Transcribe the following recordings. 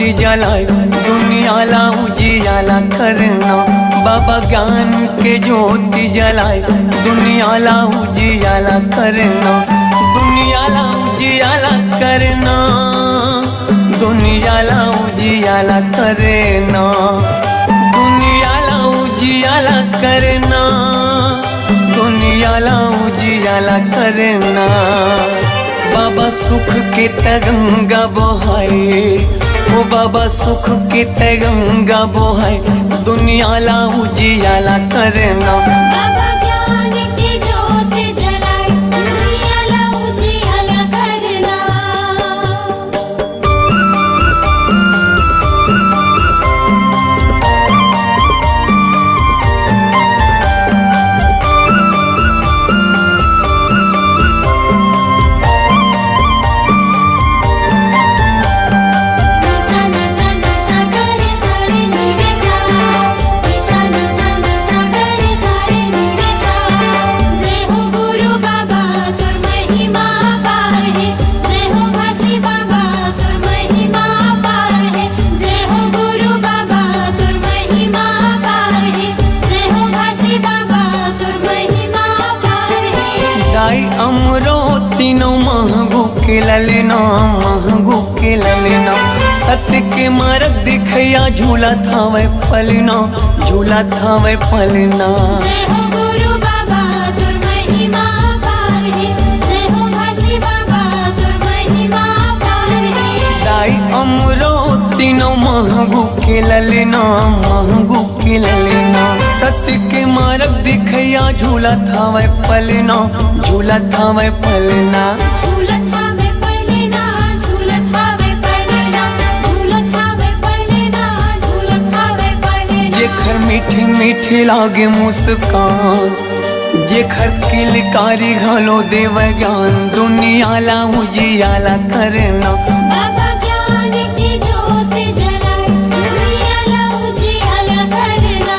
ज्योति जलाए दुनिया ला उजियाला करना। बाबा ज्ञान के ज्योति जलाए दुनिया ला उजियाला करना। दुनिया ला उजियाला करना, दुनिया ला उजियाला करना, दुनिया ला उजियाला करना, दुनिया ला उजियाला करना। बाबा सुख के तरंगा बहाए, ओ बाबा सुख के तरंगा बहाए दुनिया ला उजियाला करना। बाबा ज्ञान की ज्योति जलाए दुनिया ला उजियाला करना। अमरो तीनों महगू के ललना, महगू के ललना। सत्य के मार्ग दिखया झूला था वह पलना, झूला था वह पलना। जय हो गुरु बाबा तुर महिमा पार है, जय हो घासी बाबा तुर महिमा पार है। दाई अमरो तीनों महगू के ललना, महगू के ललना। सत्य के मार्ग दिखया झूला था वह पलना, झूला था वह पलना। झूलत हावे पलना, झूलत हावे पलना, झूलत हावे पलना, झूलत हावे पलना। जेखर मीठी मीठी लागे मुस्कान, जेखर किलकारी घलो देव ज्ञान दुनिया ला उजियाला करना। बाबा ज्ञान की ज्योति जलाए दुनिया ला उजियाला करना।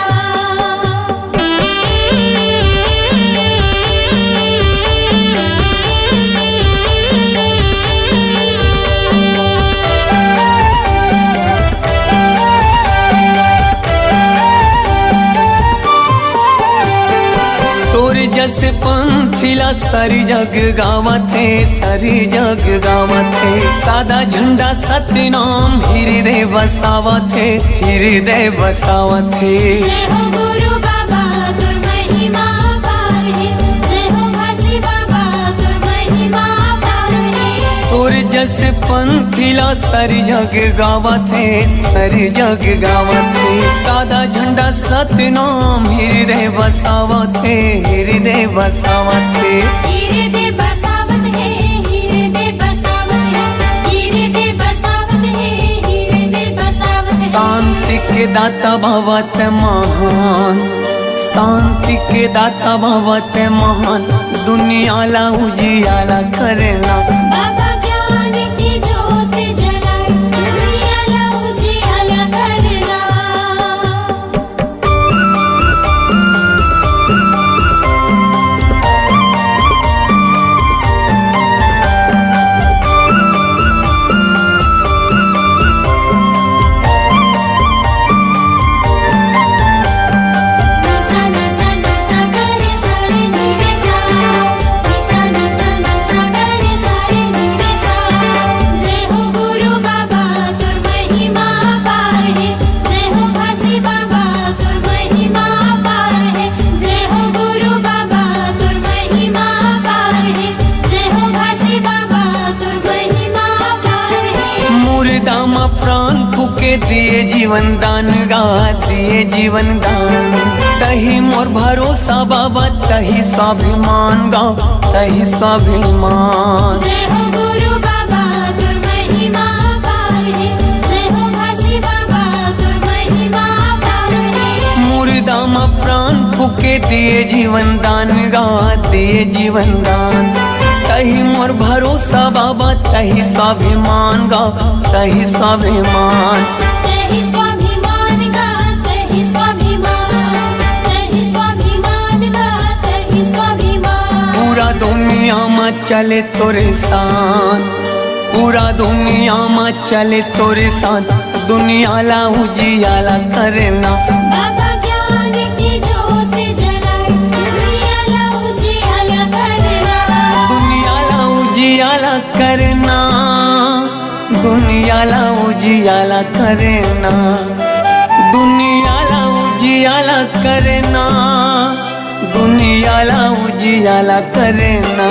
तोर जस पंथिला सारी जग गावत है, सारी जग गावत है। सादा झंडा सत्य नाम हृदय बसावत है, हृदय बसावत है। जय हो गुरु बाबा तुर महिमा पार है, जय हो घासी बाबा तुर महिमा पार है। तोर जस पंथिला सारी जग गावत है, सारी जग गावत है। सादा झंडा सत्य नाम हृदय बसावत है, हृदय बसावत है। हृदय बसावत है, हृदय बसावत है, हृदय बसावत है, हृदय बसावत है। शांति के दाता भवत महान, शांति के दाता भवत महान दुनिया ला उजियाला करना। बाबा ज्ञान की ज्योति जलाए दुनिया ला उजियाला करना। जय हो गुरु बाबा तुर महिमा पार है, जय हो घासी बाबा तुर महिमा पार है। जय हो गुरु बाबा तुर महिमा पार है, जय हो घासी बाबा तुर महिमा पार है। मुर्दा मा प्राण फूके दिए जीवन दान गा, दिए जीवन दान। तही मोर भरोसा बाबा, तही स्वाभिमान गा, तही स्वाभिमान। जय हो गुरु बाबा तुर महिमा पार है, जय हो घासी बाबा तुर महिमा पार है। मुर्दा मा प्राण फूके दिए जीवन दान गा, दिए जीवन दान। तही मोर भरोसा बाबा, तही स्वाभिमान गा, तही स्वाभिमान। तहि स्वाभिमान गा, तहि स्वाभिमान, तहि स्वाभिमान गा, तहि स्वाभिमान। पूरा दुनिया में चले तोरे साथ, पूरा दुनिया में चले तोरे साथ दुनियाला उजियाला करना। बाबा ज्ञान की ज्योत जलाए दुनियाला उजियाला करना। दुनियाला उजियाला करना, दुनियाला उजियाला करना, दुनियाला उजियाला करना, दुनियाला उजियाला करना।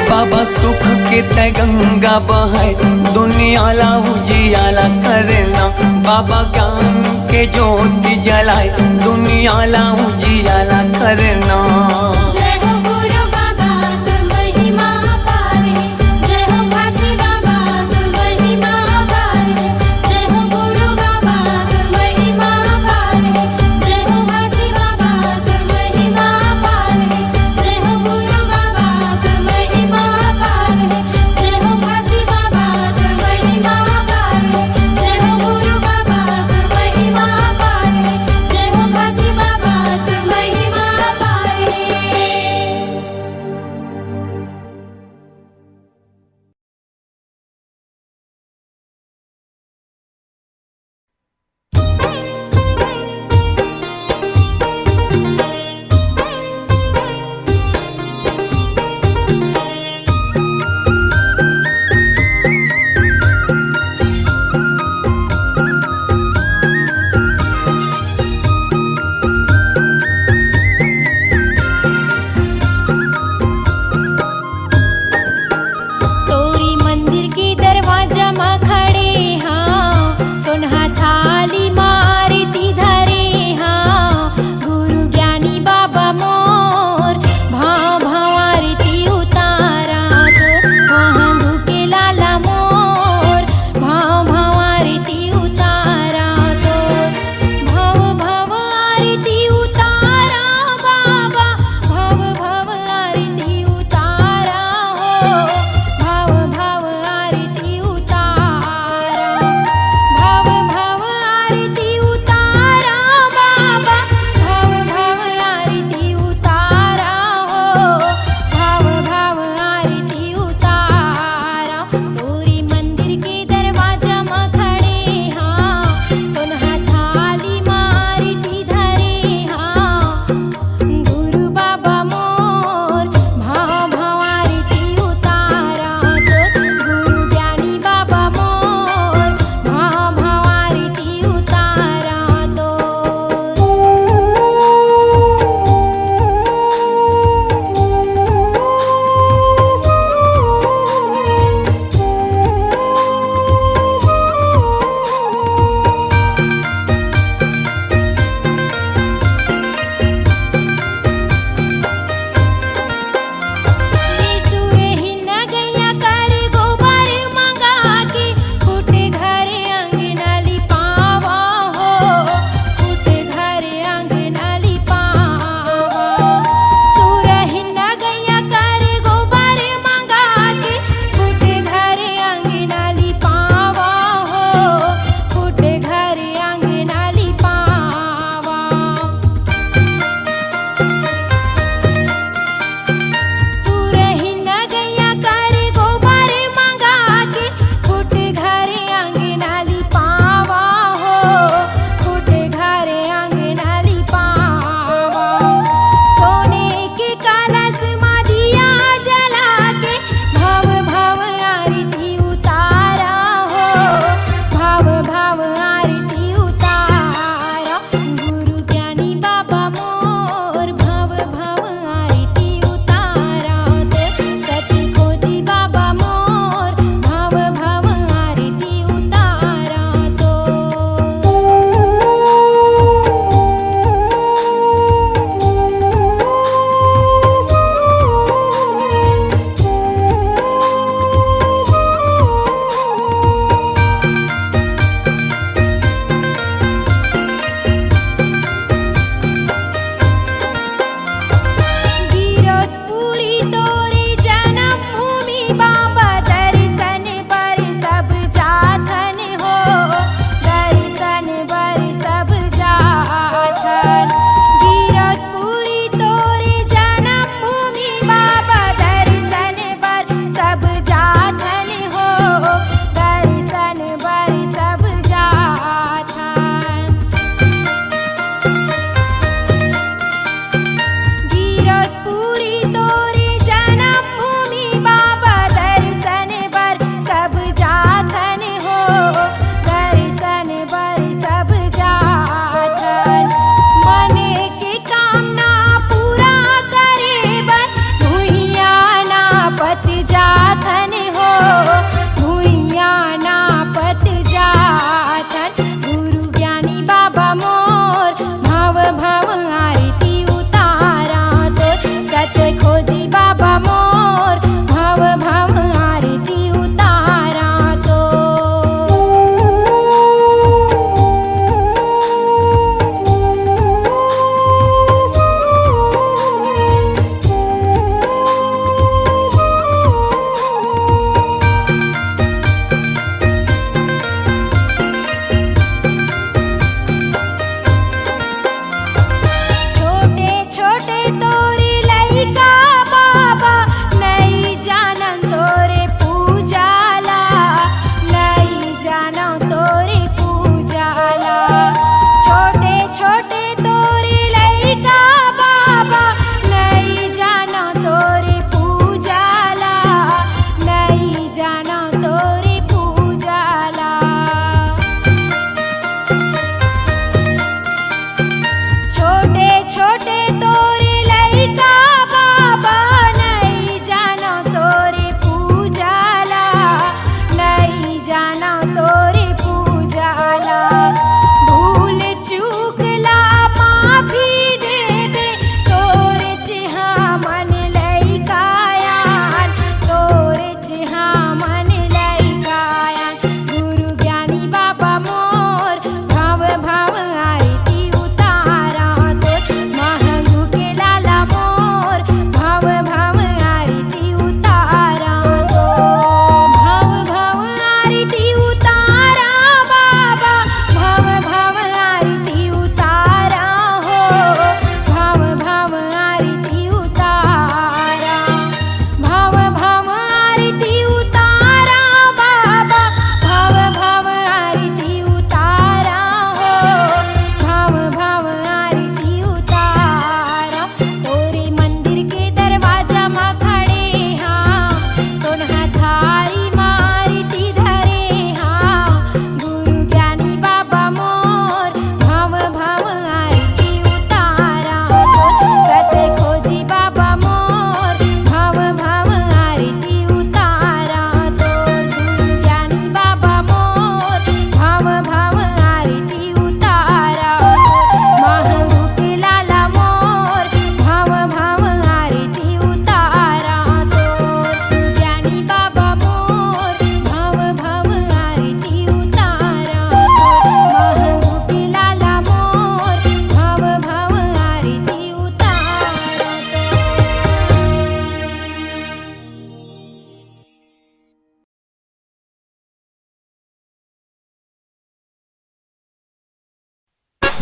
बाबा सुख के तय गंगा बहाए दुनियाला उजियाला करना। बाबा ज्ञान के ज्योति जलाए दुनियाला उजियाला करना। जय हो गुरु बाबा तुर महिमा अपार है। जय हो काशी बाबा तुर महिमा अपार है। जय हो गुरु बाबा तुर महिमा अपार है। जय हो काशी बाबा तुर महिमा अपार है। जय हो गुरु बाबा तुर महिमा अपार है। जय हो काशी बाबा तुर महिमा अपार है। जय हो गुरु बाबा तुर महिमा अपार है। जय हो काशी बाबा तुर महिमा अपार है।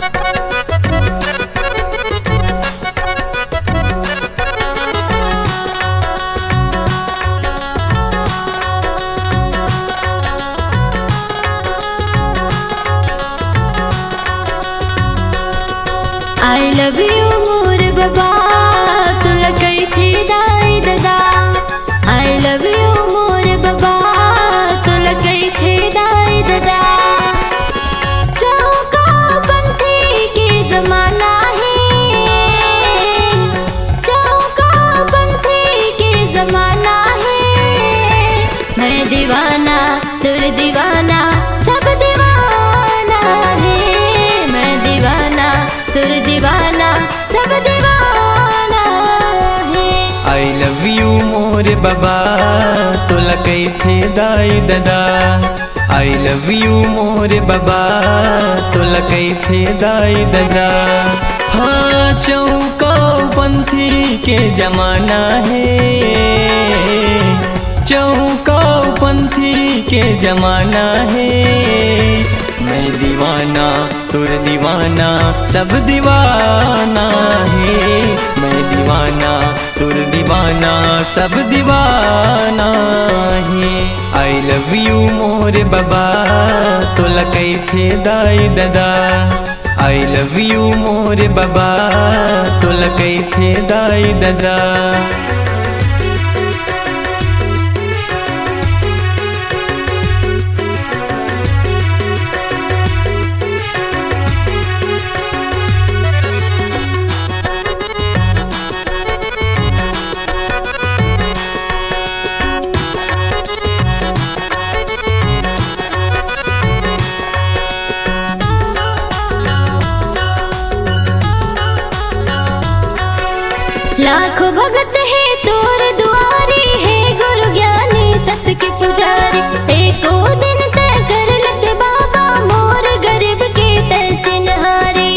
I love you मोर बाबा तुला कई थी दाई दादा I love you मोर बाबा तुला कई थी दाई दादा चौका पंथी के जमाना है चौका पंथी के जमाना है मैं दीवाना तुर दीवाना सब दीवाना है मैं दीवाना तुर दीवाना सब दीवाना है। I love you मोर बाबा तुला कई थे दाई दादा I love you मोर बाबा तुला कई थे दाई दादा। हाँ चौका पंथी के जमाना है चौका पंथी के जमाना है मैं दीवाना तुर दीवाना सब दीवाना है मैं दीवाना तुर दीवाना सब दीवाना है। I love you मोर बाबा तुला कई थे दाई दादा I love you मोर बाबा तुला कई थे दाई दादा। लाखों भगत है तोर दुआरी है गुरु ज्ञानी सत्य के पुजारी एको दिन तय कर लत बाबा मोर गरीब के तय चिन्हारी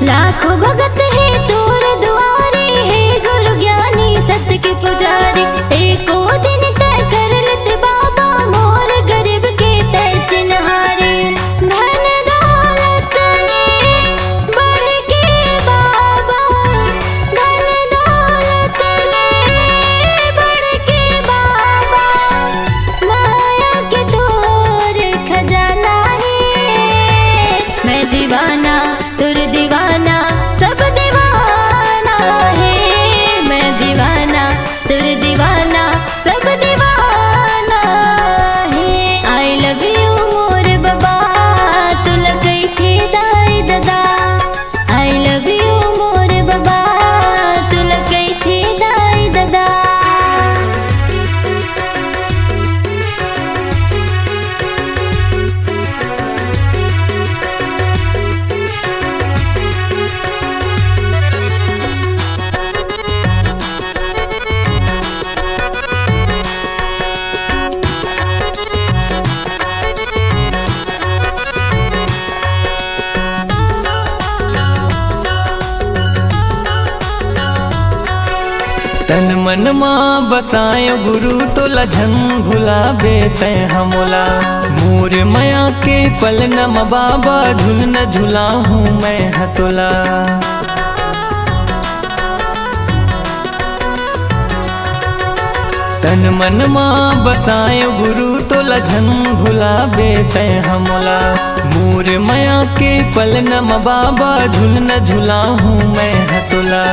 लाखों भगत है तोर दुआरी है गुरु ज्ञानी सत्य के पुजारी एको दिन तय कर लत बाबा मोर गरीब के तय चिन्हारी धन दौलत ले बढ़ के बाबा धन दौलत ले बढ़ के बाबा माया के तोर खजाना है मैं दीवाना तुर दीवाना सब दीवाना है मैं दीवाना तुर दीवाना सब दीवाना है। I love you मोर बाबा तुला कई थे दाई दादा I love you मोर बाबा तुला कई थे दाई दादा। तन मन माँ बसायो गुरु तोला झन भुलाबे तै हमोला मोर माया के पलनम बाबा झुल न झुला हूँ मैं हतोला। तन मन माँ बसायो गुरु तोला झन भुलाबे तै हमोला मोर माया के पलनम बाबा झुल न झुला हूँ मैं हतोला।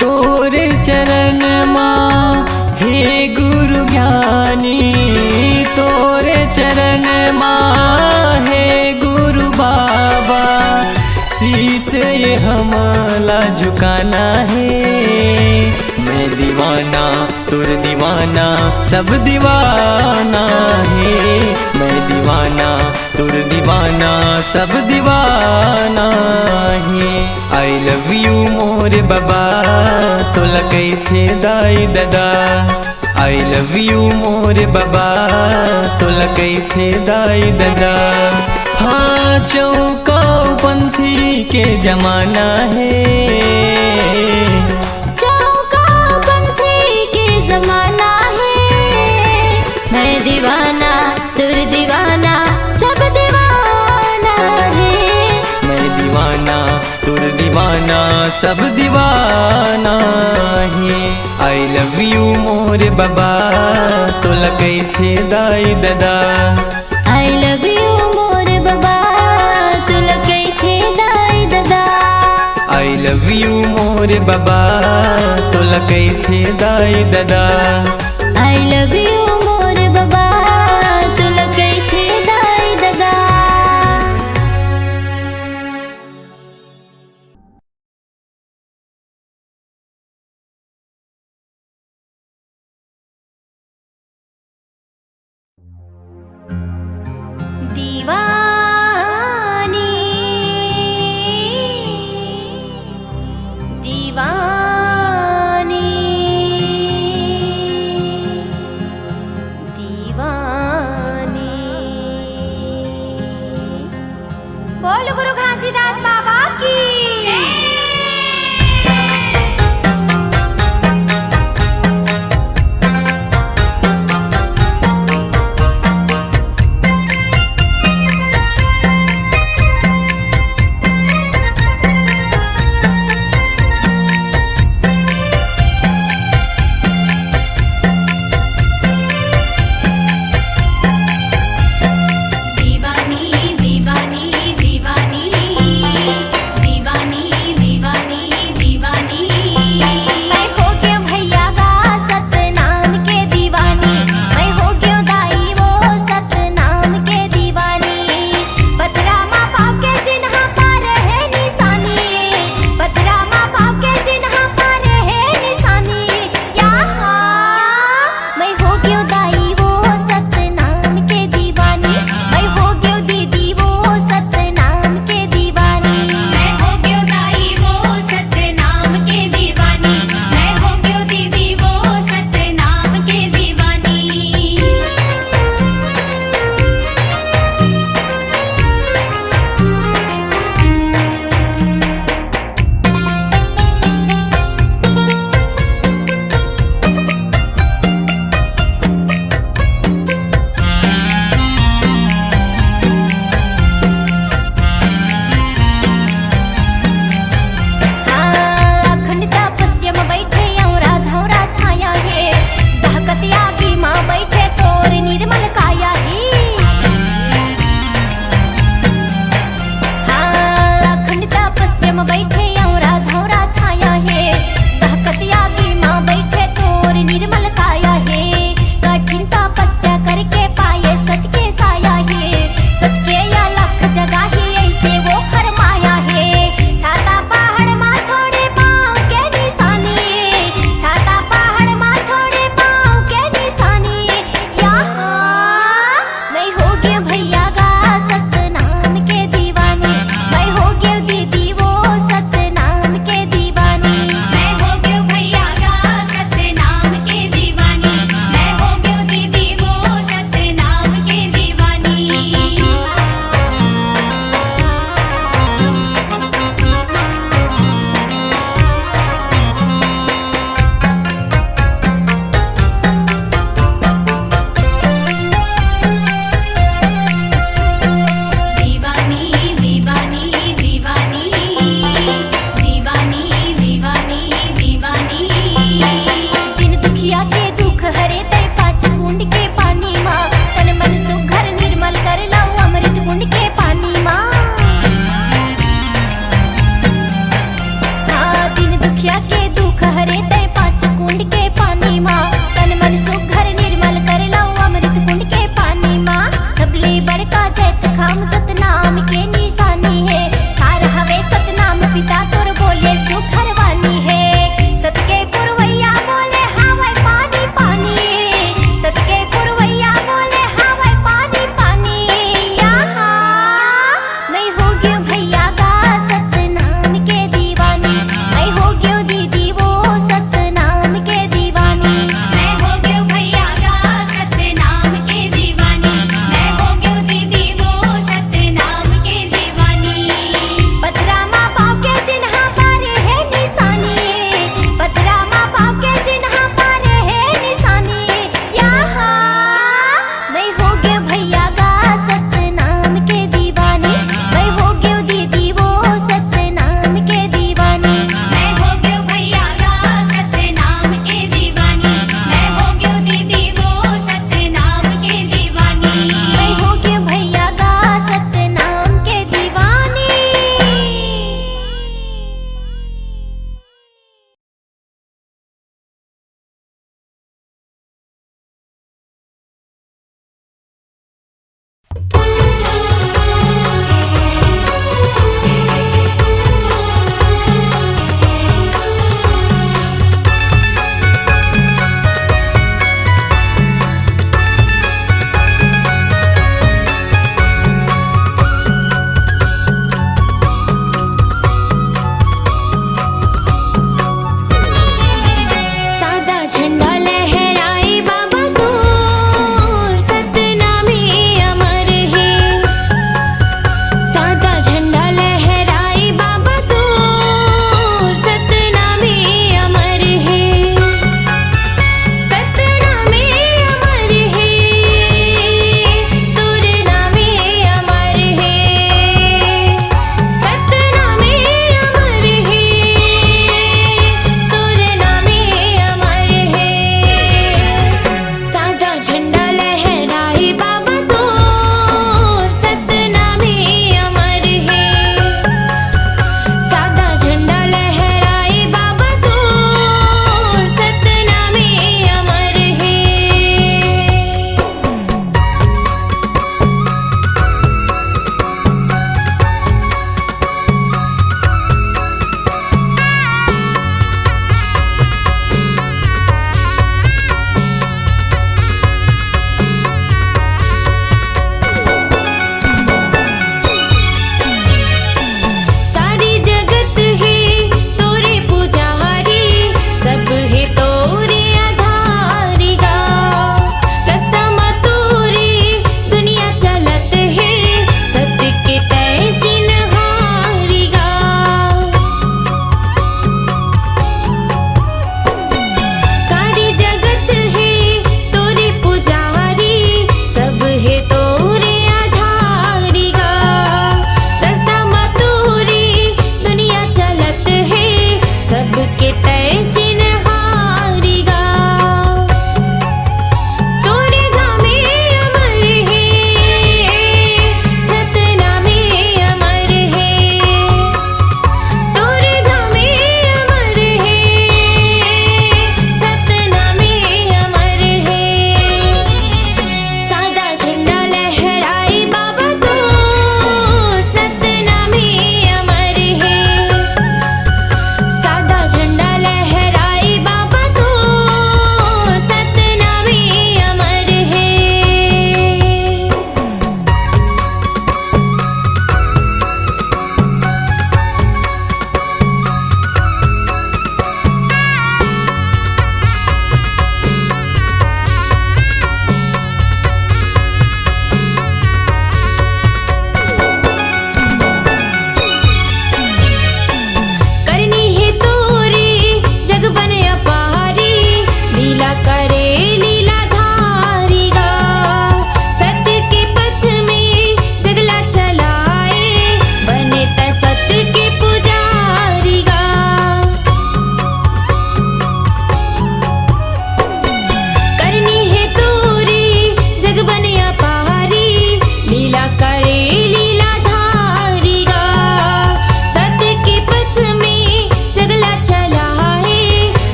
तोरे चरण माँ हे गुरु ज्ञानी तोरे चरण माँ हे गुरु बाबा शीस ये हमला झुकाना है मैं दीवाना तुर दीवाना सब दीवाना है मैं दीवाना तुर दीवाना सब दीवाना है। I love you मोर बाबा तुला कई थे दाई दादा I love you मोर बाबा तुला कई थे दाई दादा। हाँ चौका पंथी के जमाना है चौका पंथी के जमाना है मैं दीवाना तुर दीवाना सब दीवाना है। मैं दीवाना तुर दीवाना सब दीवाना है। आई लव यू मोर बाबा तो लगे थे दाई दादा। आई लव यू मोर बाबा तू लगे थे दाई दादा। आई लव यू मोर बाबा तो लगे थे दाई दादा। आई लव यू मोर बाबा तू लगे थे दाई दादा। दीवानी दीवानी दीवानी। बोल गुरु घासीदास बाबा की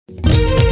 जय